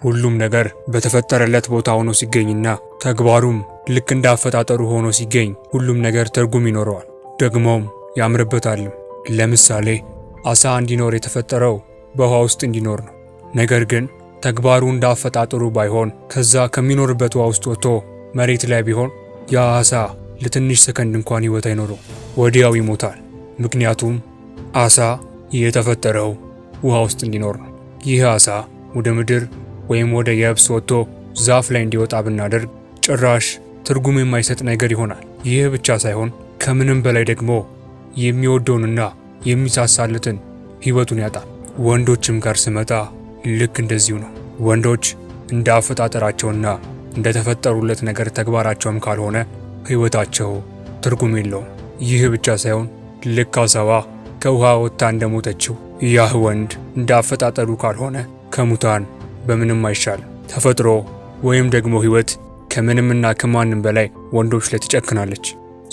ሁሉም ነገር በተፈጠረለት ቦታ ሆኖ ሲገኝና ተግባሩም ልክ እንዳፈጣጠሩ ሆኖ ሲገኝ ሁሉም ነገር ትርጉም ይኖረዋል፣ ደግሞም ያምርበታልም። ለምሳሌ አሳ እንዲኖር የተፈጠረው በውሃ ውስጥ እንዲኖር ነው። ነገር ግን ተግባሩ እንዳፈጣጠሩ ባይሆን ከዛ ከሚኖርበት ውሃ ውስጥ ወጥቶ መሬት ላይ ቢሆን ያ አሳ ለትንሽ ሰከንድ እንኳን ሕይወት አይኖረው፣ ወዲያው ይሞታል። ምክንያቱም አሳ የተፈጠረው ውሃ ውስጥ እንዲኖር ነው። ይህ አሳ ወደ ምድር ወይም ወደ የብስ ወጥቶ ዛፍ ላይ እንዲወጣ ብናደርግ ጭራሽ ትርጉም የማይሰጥ ነገር ይሆናል። ይህ ብቻ ሳይሆን ከምንም በላይ ደግሞ የሚወደውንና የሚሳሳለትን ሕይወቱን ያጣል። ወንዶችም ጋር ስመጣ ልክ እንደዚሁ ነው። ወንዶች እንደ አፈጣጠራቸውና እንደ ተፈጠሩለት ነገር ተግባራቸውም ካልሆነ ሕይወታቸው ትርጉም የለውም። ይህ ብቻ ሳይሆን ልክ አሳዋ ከውሃ ወጥታ እንደሞተችው ያህ ወንድ እንደ አፈጣጠሩ ካልሆነ ከሙታን በምንም አይሻልም። ተፈጥሮ ወይም ደግሞ ሕይወት ከምንምና ከማንም በላይ ወንዶች ላይ ትጨክናለች።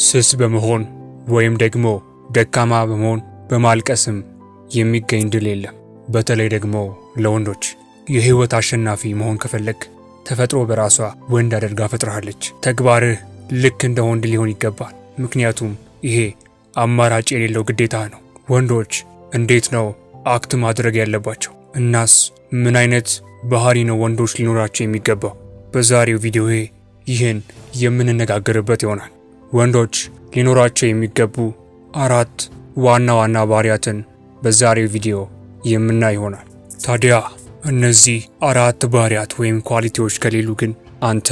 ስስ በመሆን ወይም ደግሞ ደካማ በመሆን በማልቀስም የሚገኝ ድል የለም። በተለይ ደግሞ ለወንዶች የሕይወት አሸናፊ መሆን ከፈለግ ተፈጥሮ በራሷ ወንድ አድርጋ ፈጥራለች። ተግባርህ ልክ እንደ ወንድ ሊሆን ይገባል። ምክንያቱም ይሄ አማራጭ የሌለው ግዴታ ነው። ወንዶች እንዴት ነው አክት ማድረግ ያለባቸው? እናስ ምን አይነት ባህሪ ነው ወንዶች ሊኖራቸው የሚገባው? በዛሬው ቪዲዮዬ ይህን የምንነጋገርበት ይሆናል። ወንዶች ሊኖራቸው የሚገቡ 4 ዋና ዋና ባህሪያትን በዛሬው ቪዲዮ የምናይ ይሆናል። ታዲያ እነዚህ 4 ባህሪያት ወይም ኳሊቲዎች ከሌሉ ግን አንተ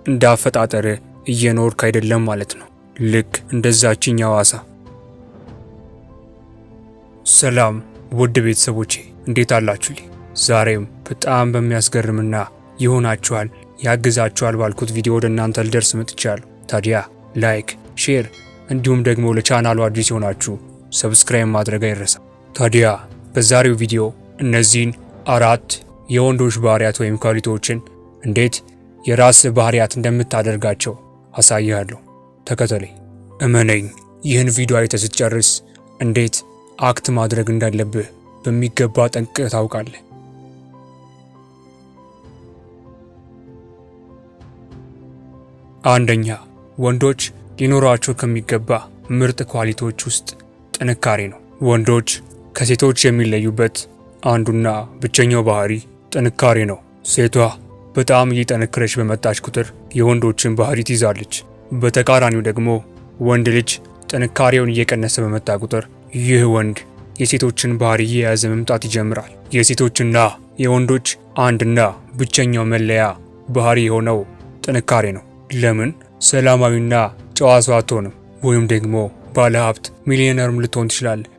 እንደ አፈጣጠርህ እየኖርክ አይደለም ማለት ነው። ልክ እንደዛችኛው አሳ። ሰላም ውድ ቤተሰቦቼ እንዴት አላችሁልኝ? ዛሬም በጣም በሚያስገርምና ይሆናችኋል ያግዛችኋል ባልኩት ቪዲዮ ወደ እናንተ ልደርስ መጥቻለሁ። ታዲያ ላይክ፣ ሼር እንዲሁም ደግሞ ለቻናሉ አዲስ የሆናችሁ ሰብስክራይብ ማድረግ አይረሳ። ታዲያ በዛሬው ቪዲዮ እነዚህን 4 የወንዶች ባህሪያት ወይም ኳሊቲዎችን እንዴት የራስ ባህሪያት እንደምታደርጋቸው አሳያለሁ። ተከተለኝ። እመነኝ፣ ይህን ቪዲዮ አይተህ ስትጨርስ እንዴት አክት ማድረግ እንዳለብህ በሚገባ ጠንቅቀህ ታውቃለህ። አንደኛ፣ ወንዶች ሊኖራቸው ከሚገባ ምርጥ ኳሊቲዎች ውስጥ ጥንካሬ ነው። ወንዶች ከሴቶች የሚለዩበት አንዱና ብቸኛው ባህሪ ጥንካሬ ነው። ሴቷ በጣም እየጠነከረች በመጣች ቁጥር የወንዶችን ባህሪ ትይዛለች። በተቃራኒው ደግሞ ወንድ ልጅ ጥንካሬውን እየቀነሰ በመጣ ቁጥር ይህ ወንድ የሴቶችን ባህሪ እየያዘ መምጣት ይጀምራል። የሴቶችና የወንዶች አንድና ብቸኛው መለያ ባህሪ የሆነው ጥንካሬ ነው። ለምን? ሰላማዊና ጨዋ ሰው አትሆንም፣ ወይም ደግሞ ባለሀብት ሚሊዮነርም ልትሆን ትችላለህ።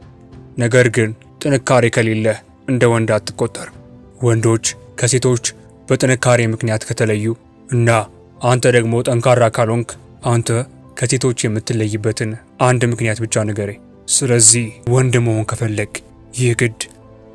ነገር ግን ጥንካሬ ከሌለህ እንደ ወንድ አትቆጠርም። ወንዶች ከሴቶች በጥንካሬ ምክንያት ከተለዩ እና አንተ ደግሞ ጠንካራ ካልሆንክ አንተ ከሴቶች የምትለይበትን አንድ ምክንያት ብቻ ንገረኝ። ስለዚህ ወንድ መሆን ከፈለግ ይህ ግድ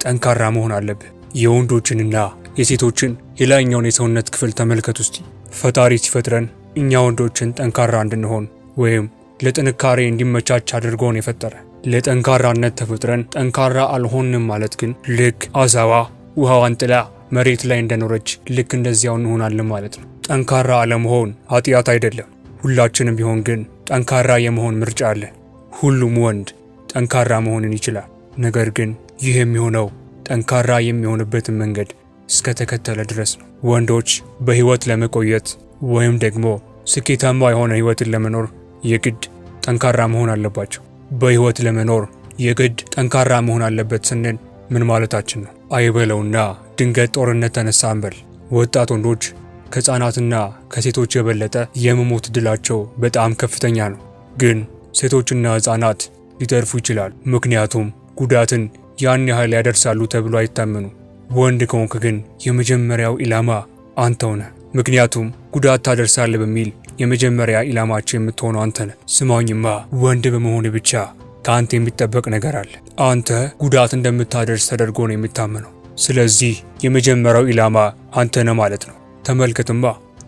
ጠንካራ መሆን አለብህ። የወንዶችንና የሴቶችን የላይኛውን የሰውነት ክፍል ተመልከት ውስጥ ፈጣሪ ሲፈጥረን እኛ ወንዶችን ጠንካራ እንድንሆን ወይም ለጥንካሬ እንዲመቻች አድርጎን የፈጠረ። ለጠንካራነት ተፈጥረን ጠንካራ አልሆንም ማለት ግን ልክ አሳዋ ውሃዋን ጥላ መሬት ላይ እንደኖረች ልክ እንደዚያው እንሆናለን ማለት ነው። ጠንካራ አለመሆን ኃጢአት አይደለም። ሁላችንም ቢሆን ግን ጠንካራ የመሆን ምርጫ አለ። ሁሉም ወንድ ጠንካራ መሆንን ይችላል። ነገር ግን ይህ የሚሆነው ጠንካራ የሚሆንበትን መንገድ እስከተከተለ ድረስ ነው። ወንዶች በህይወት ለመቆየት ወይም ደግሞ ስኬታማ የሆነ ህይወትን ለመኖር የግድ ጠንካራ መሆን አለባቸው። በህይወት ለመኖር የግድ ጠንካራ መሆን አለበት ስንል ምን ማለታችን ነው? አይበለውና ድንገት ጦርነት ተነሳ እንበል። ወጣት ወንዶች ከህፃናትና ከሴቶች የበለጠ የመሞት ዕድላቸው በጣም ከፍተኛ ነው። ግን ሴቶችና ህፃናት ሊተርፉ ይችላሉ። ምክንያቱም ጉዳትን ያን ያህል ያደርሳሉ ተብሎ አይታመኑም። ወንድ ከሆንክ ግን የመጀመሪያው ኢላማ አንተው ነህ። ምክንያቱም ጉዳት ታደርሳለህ በሚል የመጀመሪያ ኢላማቸው የምትሆነው አንተ ነህ። ስማኝማ፣ ወንድ በመሆን ብቻ ከአንተ የሚጠበቅ ነገር አለ። አንተ ጉዳት እንደምታደርስ ተደርጎ ነው የሚታመነው። ስለዚህ የመጀመሪያው ኢላማ አንተ ነህ ማለት ነው። ተመልከትማ፣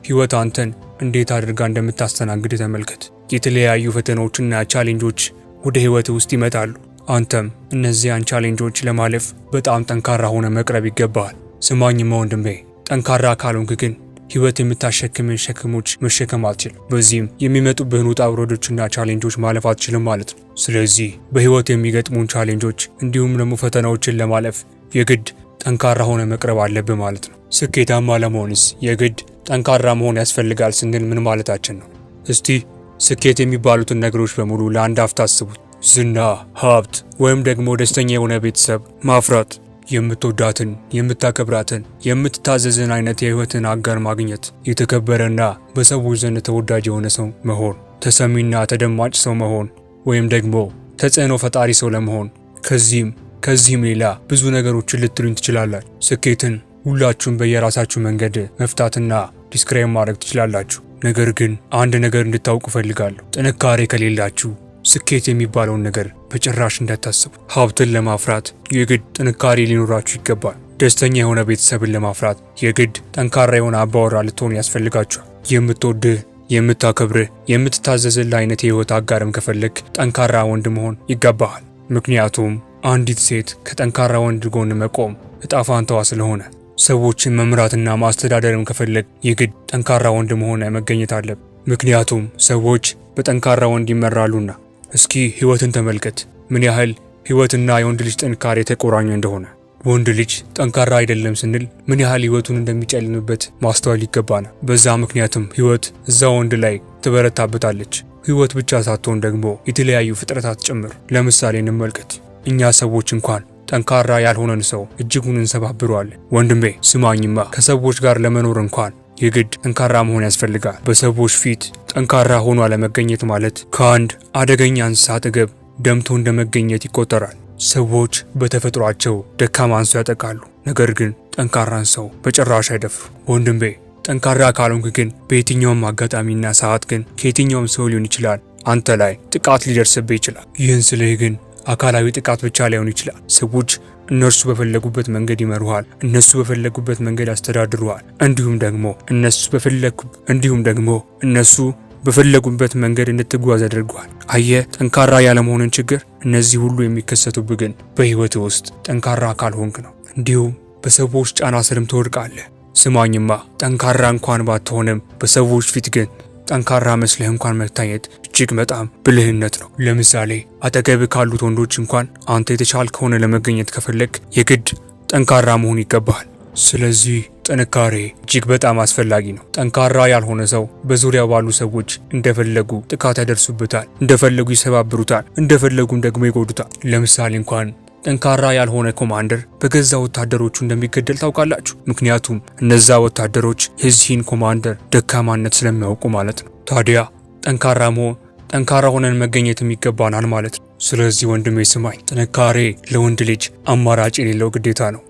ህይወት አንተን እንዴት አድርጋ እንደምታስተናግድ ተመልከት። የተለያዩ ፈተናዎችና ቻሌንጆች ወደ ህይወት ውስጥ ይመጣሉ። አንተም እነዚያን ቻሌንጆች ለማለፍ በጣም ጠንካራ ሆነ መቅረብ ይገባሃል። ስማኝማ ወንድሜ፣ ጠንካራ ካልሆንክ ግን ህይወት የምታሸክምን ሸክሞች መሸከም አትችልም። በዚህም የሚመጡብህን ውጣ ውረዶችና ቻሌንጆች ማለፍ አትችልም ማለት ነው። ስለዚህ በህይወት የሚገጥሙን ቻሌንጆች እንዲሁም ደግሞ ፈተናዎችን ለማለፍ የግድ ጠንካራ ሆነ መቅረብ አለብህ ማለት ነው። ስኬታማ ለመሆንስ የግድ ጠንካራ መሆን ያስፈልጋል ስንል ምን ማለታችን ነው? እስቲ ስኬት የሚባሉትን ነገሮች በሙሉ ለአንድ አፍታ አስቡት። ዝና፣ ሀብት ወይም ደግሞ ደስተኛ የሆነ ቤተሰብ ማፍራት፣ የምትወዳትን፣ የምታከብራትን፣ የምትታዘዝን አይነት የህይወትን አጋር ማግኘት፣ የተከበረና በሰዎች ዘንድ ተወዳጅ የሆነ ሰው መሆን፣ ተሰሚና ተደማጭ ሰው መሆን ወይም ደግሞ ተጽዕኖ ፈጣሪ ሰው ለመሆን ከዚህም ሌላ ብዙ ነገሮችን ልትሉኝ ትችላላችሁ። ስኬትን ሁላችሁም በየራሳችሁ መንገድ መፍታትና ዲስክራይብ ማድረግ ትችላላችሁ። ነገር ግን አንድ ነገር እንድታውቁ ፈልጋለሁ። ጥንካሬ ከሌላችሁ ስኬት የሚባለውን ነገር በጭራሽ እንዳታስቡ። ሀብትን ለማፍራት የግድ ጥንካሬ ሊኖራችሁ ይገባል። ደስተኛ የሆነ ቤተሰብን ለማፍራት የግድ ጠንካራ የሆነ አባወራ ልትሆን ያስፈልጋችኋል። የምትወድህ፣ የምታከብርህ፣ የምትታዘዝልህ አይነት የህይወት አጋርም ከፈለግ ጠንካራ ወንድ መሆን ይገባሃል። ምክንያቱም አንዲት ሴት ከጠንካራ ወንድ ጎን መቆም እጣ ፋንታዋ ስለሆነ። ሰዎችን መምራትና ማስተዳደርም ከፈለግ የግድ ጠንካራ ወንድ መሆን መገኘት አለብ። ምክንያቱም ሰዎች በጠንካራ ወንድ ይመራሉና። እስኪ ህይወትን ተመልከት፣ ምን ያህል ህይወትና የወንድ ልጅ ጥንካሬ የተቆራኘ እንደሆነ። ወንድ ልጅ ጠንካራ አይደለም ስንል ምን ያህል ህይወቱን እንደሚጨልምበት ማስተዋል ይገባናል። በዛ ምክንያትም ህይወት እዛ ወንድ ላይ ትበረታበታለች። ህይወት ብቻ ሳትሆን ደግሞ የተለያዩ ፍጥረታት ጭምር። ለምሳሌ እንመልከት። እኛ ሰዎች እንኳን ጠንካራ ያልሆነን ሰው እጅጉን እንሰባብረዋለን። ወንድሜ ስማኝማ፣ ከሰዎች ጋር ለመኖር እንኳን የግድ ጠንካራ መሆን ያስፈልጋል። በሰዎች ፊት ጠንካራ ሆኖ አለመገኘት ማለት ከአንድ አደገኛ እንስሳ አጠገብ ደምቶ እንደመገኘት ይቆጠራል። ሰዎች በተፈጥሯቸው ደካማን ሰው ያጠቃሉ፣ ነገር ግን ጠንካራን ሰው በጭራሽ አይደፍሩ። ወንድሜ ጠንካራ ካልሆንክ ግን በየትኛውም አጋጣሚና ሰዓት ግን ከየትኛውም ሰው ሊሆን ይችላል አንተ ላይ ጥቃት ሊደርስብህ ይችላል። ይህን ስልህ ግን አካላዊ ጥቃት ብቻ ላይሆን ይችላል። ሰዎች እነርሱ በፈለጉበት መንገድ ይመሩሃል፣ እነሱ በፈለጉበት መንገድ ያስተዳድሩሃል። እንዲሁም ደግሞ እነሱ በፈለጉበት መንገድ እንድትጓዝ ያደርጉሃል። አየህ፣ ጠንካራ ያለመሆንን ችግር። እነዚህ ሁሉ የሚከሰቱብህ ግን በህይወት ውስጥ ጠንካራ ካልሆንክ ነው። እንዲሁም በሰዎች ጫና ስርም ትወድቃለህ። ስማኝማ፣ ጠንካራ እንኳን ባትሆንም በሰዎች ፊት ግን ጠንካራ መስለህ እንኳን መታየት እጅግ በጣም ብልህነት ነው። ለምሳሌ አጠገብ ካሉት ወንዶች እንኳን አንተ የተሻልክ ሆነ ለመገኘት ከፈለግ የግድ ጠንካራ መሆን ይገባሃል። ስለዚህ ጥንካሬ እጅግ በጣም አስፈላጊ ነው። ጠንካራ ያልሆነ ሰው በዙሪያው ባሉ ሰዎች እንደፈለጉ ጥቃት ያደርሱበታል፣ እንደፈለጉ ይሰባብሩታል፣ እንደፈለጉም ደግሞ ይጎዱታል። ለምሳሌ እንኳን ጠንካራ ያልሆነ ኮማንደር በገዛ ወታደሮቹ እንደሚገደል ታውቃላችሁ። ምክንያቱም እነዛ ወታደሮች የዚህን ኮማንደር ደካማነት ስለሚያውቁ ማለት ነው። ታዲያ ጠንካራ ሆነን መገኘትም ይገባናል ማለት ነው። ስለዚህ ወንድሜ ስማኝ፣ ጥንካሬ ለወንድ ልጅ አማራጭ የሌለው ግዴታ ነው።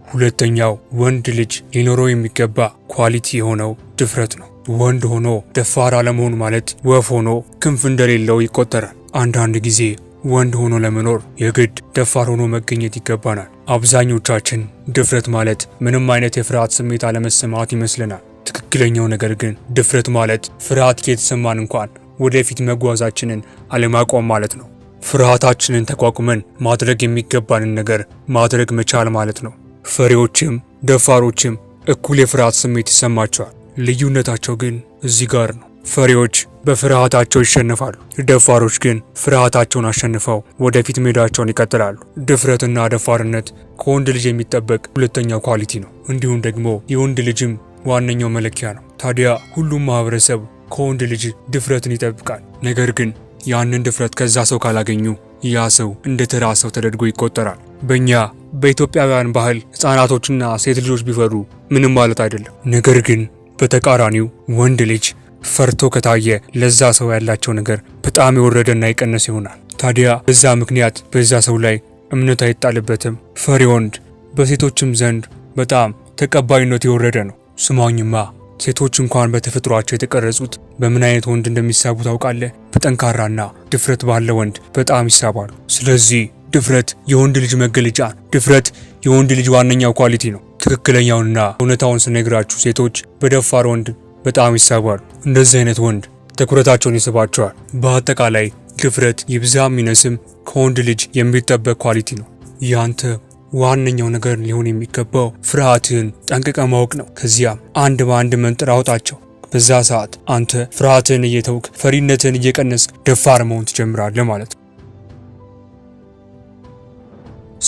ሁለተኛው ወንድ ልጅ ሊኖረው የሚገባ ኳሊቲ የሆነው ድፍረት ነው። ወንድ ሆኖ ደፋር አለመሆን ማለት ወፍ ሆኖ ክንፍ እንደሌለው ይቆጠራል። አንዳንድ ጊዜ ወንድ ሆኖ ለመኖር የግድ ደፋር ሆኖ መገኘት ይገባናል። አብዛኞቻችን ድፍረት ማለት ምንም አይነት የፍርሃት ስሜት አለመሰማት ይመስለናል። ትክክለኛው ነገር ግን ድፍረት ማለት ፍርሃት የተሰማን እንኳን ወደፊት መጓዛችንን አለማቆም ማለት ነው። ፍርሃታችንን ተቋቁመን ማድረግ የሚገባንን ነገር ማድረግ መቻል ማለት ነው። ፈሪዎችም ደፋሮችም እኩል የፍርሃት ስሜት ይሰማቸዋል። ልዩነታቸው ግን እዚህ ጋር ነው። ፈሪዎች በፍርሃታቸው ይሸነፋሉ። ደፋሮች ግን ፍርሃታቸውን አሸንፈው ወደፊት መሄዳቸውን ይቀጥላሉ። ድፍረትና ደፋርነት ከወንድ ልጅ የሚጠበቅ ሁለተኛው ኳሊቲ ነው። እንዲሁም ደግሞ የወንድ ልጅም ዋነኛው መለኪያ ነው። ታዲያ ሁሉም ማህበረሰብ ከወንድ ልጅ ድፍረትን ይጠብቃል። ነገር ግን ያንን ድፍረት ከዛ ሰው ካላገኙ ያ ሰው እንደ ተራ ሰው ተደርጎ ይቆጠራል። በእኛ በኢትዮጵያውያን ባህል ሕፃናቶችና ሴት ልጆች ቢፈሩ ምንም ማለት አይደለም። ነገር ግን በተቃራኒው ወንድ ልጅ ፈርቶ ከታየ ለዛ ሰው ያላቸው ነገር በጣም የወረደና የቀነሰ ይሆናል። ታዲያ በዛ ምክንያት በዛ ሰው ላይ እምነት አይጣልበትም። ፈሪ ወንድ በሴቶችም ዘንድ በጣም ተቀባይነት የወረደ ነው። ስማኝማ፣ ሴቶች እንኳን በተፈጥሯቸው የተቀረጹት በምን አይነት ወንድ እንደሚሳቡ ታውቃለህ? በጠንካራና ድፍረት ባለ ወንድ በጣም ይሳባሉ። ስለዚህ ድፍረት የወንድ ልጅ መገለጫ፣ ድፍረት የወንድ ልጅ ዋነኛው ኳሊቲ ነው። ትክክለኛውንና እውነታውን ስነግራችሁ ሴቶች በደፋር ወንድ በጣም ይሳባሉ። እንደዚህ አይነት ወንድ ትኩረታቸውን ይስባቸዋል። በአጠቃላይ ድፍረት ይብዛም ይነስም ከወንድ ልጅ የሚጠበቅ ኳሊቲ ነው። ያንተ ዋነኛው ነገር ሊሆን የሚገባው ፍርሃትህን ጠንቅቀ ማወቅ ነው። ከዚያም አንድ በአንድ መንጥር አውጣቸው። በዛ ሰዓት አንተ ፍርሃትህን እየተውክ ፈሪነትህን እየቀነስክ ደፋር መሆን ትጀምራለህ ማለት ነው።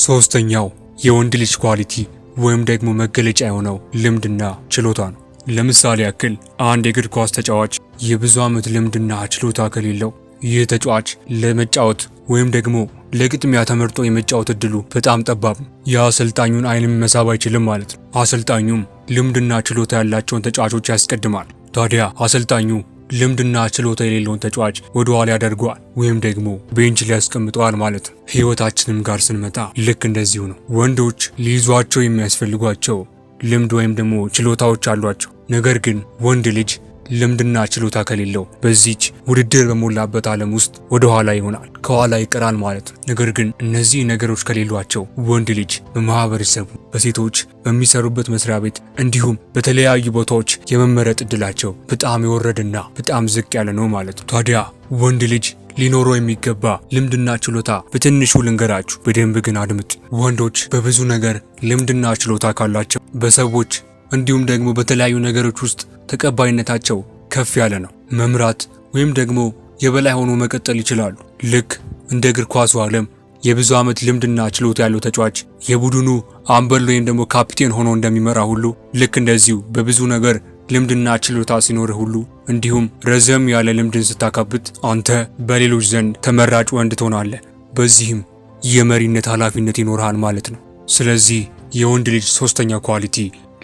ሶስተኛው የወንድ ልጅ ኳሊቲ ወይም ደግሞ መገለጫ የሆነው ልምድና ችሎታ ነው። ለምሳሌ ያክል አንድ የእግር ኳስ ተጫዋች የብዙ ዓመት ልምድና ችሎታ ከሌለው ይህ ተጫዋች ለመጫወት ወይም ደግሞ ለግጥሚያ ተመርጦ የመጫወት እድሉ በጣም ጠባብ ነው። የአሰልጣኙን ዓይንም መሳብ አይችልም ማለት ነው። አሰልጣኙም ልምድና ችሎታ ያላቸውን ተጫዋቾች ያስቀድማል። ታዲያ አሰልጣኙ ልምድና ችሎታ የሌለውን ተጫዋች ወደ ኋላ ያደርገዋል ወይም ደግሞ ቤንች ላይ ያስቀምጠዋል ማለት ነው። ህይወታችንም ጋር ስንመጣ ልክ እንደዚሁ ነው። ወንዶች ሊይዟቸው የሚያስፈልጓቸው ልምድ ወይም ደግሞ ችሎታዎች አሏቸው። ነገር ግን ወንድ ልጅ ልምድና ችሎታ ከሌለው በዚች ውድድር በሞላበት ዓለም ውስጥ ወደ ኋላ ይሆናል፣ ከኋላ ይቀራል ማለት ነው። ነገር ግን እነዚህ ነገሮች ከሌሏቸው ወንድ ልጅ በማህበረሰቡ፣ በሴቶች በሚሰሩበት መስሪያ ቤት እንዲሁም በተለያዩ ቦታዎች የመመረጥ እድላቸው በጣም የወረደና በጣም ዝቅ ያለ ነው ማለት ነው። ታዲያ ወንድ ልጅ ሊኖረው የሚገባ ልምድና ችሎታ በትንሹ ልንገራችሁ፣ በደንብ ግን አድምጡ። ወንዶች በብዙ ነገር ልምድና ችሎታ ካላቸው በሰዎች እንዲሁም ደግሞ በተለያዩ ነገሮች ውስጥ ተቀባይነታቸው ከፍ ያለ ነው። መምራት ወይም ደግሞ የበላይ ሆኖ መቀጠል ይችላሉ። ልክ እንደ እግር ኳሱ ዓለም የብዙ ዓመት ልምድና ችሎታ ያለው ተጫዋች የቡድኑ አምበል ወይም ደግሞ ካፒቴን ሆኖ እንደሚመራ ሁሉ ልክ እንደዚሁ በብዙ ነገር ልምድና ችሎታ ሲኖርህ ሁሉ እንዲሁም ረዘም ያለ ልምድን ስታካብት አንተ በሌሎች ዘንድ ተመራጭ ወንድ ትሆናለህ። በዚህም የመሪነት ኃላፊነት ይኖርሃል ማለት ነው። ስለዚህ የወንድ ልጅ ሶስተኛ ኳሊቲ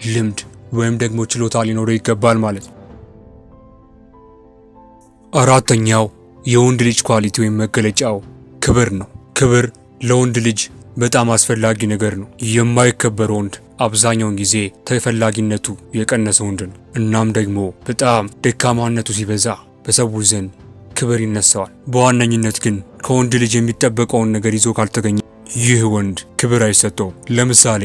ልምድ ወይም ደግሞ ችሎታ ሊኖረው ይገባል ማለት ነው። አራተኛው የወንድ ልጅ ኳሊቲ ወይም መገለጫው ክብር ነው። ክብር ለወንድ ልጅ በጣም አስፈላጊ ነገር ነው። የማይከበር ወንድ አብዛኛውን ጊዜ ተፈላጊነቱ የቀነሰ ወንድ ነው። እናም ደግሞ በጣም ደካማነቱ ሲበዛ በሰዎች ዘንድ ክብር ይነሳዋል። በዋነኝነት ግን ከወንድ ልጅ የሚጠበቀውን ነገር ይዞ ካልተገኘ ይህ ወንድ ክብር አይሰጠውም። ለምሳሌ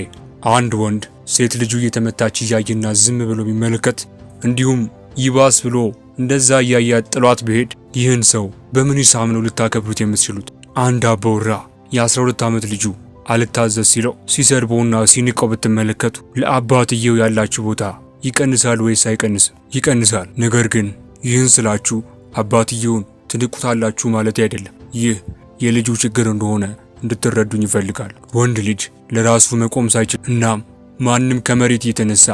አንድ ወንድ ሴት ልጁ እየተመታች እያየና ዝም ብሎ ቢመለከት እንዲሁም ይባስ ብሎ እንደዛ እያያት ጥሏት ቢሄድ ይህን ሰው በምን ሂሳብ ነው ልታከብሩት የምትችሉት? አንድ አባወራ የ12 ዓመት ልጁ አልታዘዝ ሲለው ሲሰርበውና ሲንቀው ብትመለከቱ ለአባትየው ያላችሁ ቦታ ይቀንሳል ወይስ አይቀንስም? ይቀንሳል። ነገር ግን ይህን ስላችሁ አባትየውን ትንቁታላችሁ ማለት አይደለም። ይህ የልጁ ችግር እንደሆነ እንድትረዱኝ ይፈልጋል። ወንድ ልጅ ለራሱ መቆም ሳይችል እናም ማንም ከመሬት የተነሳ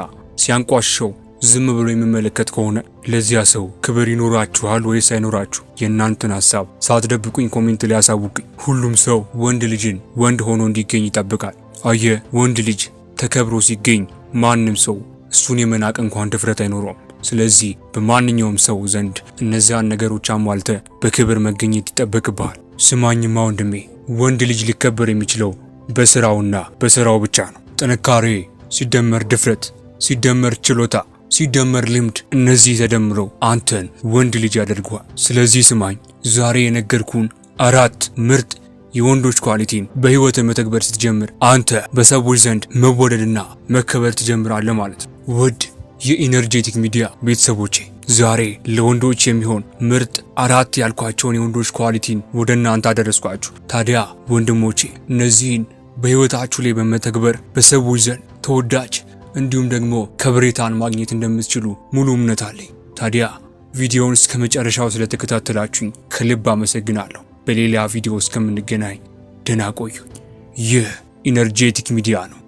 ሲያንቋሸው ዝም ብሎ የሚመለከት ከሆነ ለዚያ ሰው ክብር ይኖራችኋል ወይስ አይኖራችሁ? የእናንተን ሐሳብ ሳትደብቁኝ ኮሜንት ላይ አሳውቁኝ። ሁሉም ሰው ወንድ ልጅን ወንድ ሆኖ እንዲገኝ ይጠብቃል። አየ ወንድ ልጅ ተከብሮ ሲገኝ ማንም ሰው እሱን የመናቅ እንኳን ድፍረት አይኖረውም። ስለዚህ በማንኛውም ሰው ዘንድ እነዚያን ነገሮች አሟልተ በክብር መገኘት ይጠበቅብሃል። ስማኝማ ወንድሜ፣ ወንድ ልጅ ሊከበር የሚችለው በስራውና በስራው ብቻ ነው። ጥንካሬ ሲደመር ድፍረት ሲደመር ችሎታ ሲደመር ልምድ፣ እነዚህ ተደምረው አንተን ወንድ ልጅ ያደርገዋል። ስለዚህ ስማኝ፣ ዛሬ የነገርኩን 4 ምርጥ የወንዶች ኳሊቲን በህይወት መተግበር ስትጀምር አንተ በሰዎች ዘንድ መወደድና መከበር ትጀምራለህ ማለት ነው። ውድ የኢነርጄቲክ ሚዲያ ቤተሰቦቼ ዛሬ ለወንዶች የሚሆን ምርጥ 4 ያልኳቸውን የወንዶች ኳሊቲን ወደ እናንተ አደረስኳችሁ። ታዲያ ወንድሞቼ እነዚህን በህይወታችሁ ላይ በመተግበር በሰዎች ዘንድ ተወዳጅ እንዲሁም ደግሞ ከብሬታን ማግኘት እንደምትችሉ ሙሉ እምነት አለኝ። ታዲያ ቪዲዮውን እስከ መጨረሻው ስለተከታተላችሁኝ ከልብ አመሰግናለሁ። በሌላ ቪዲዮ እስከምንገናኝ ደህና ቆዩኝ። ይህ ኢነርጄቲክ ሚዲያ ነው።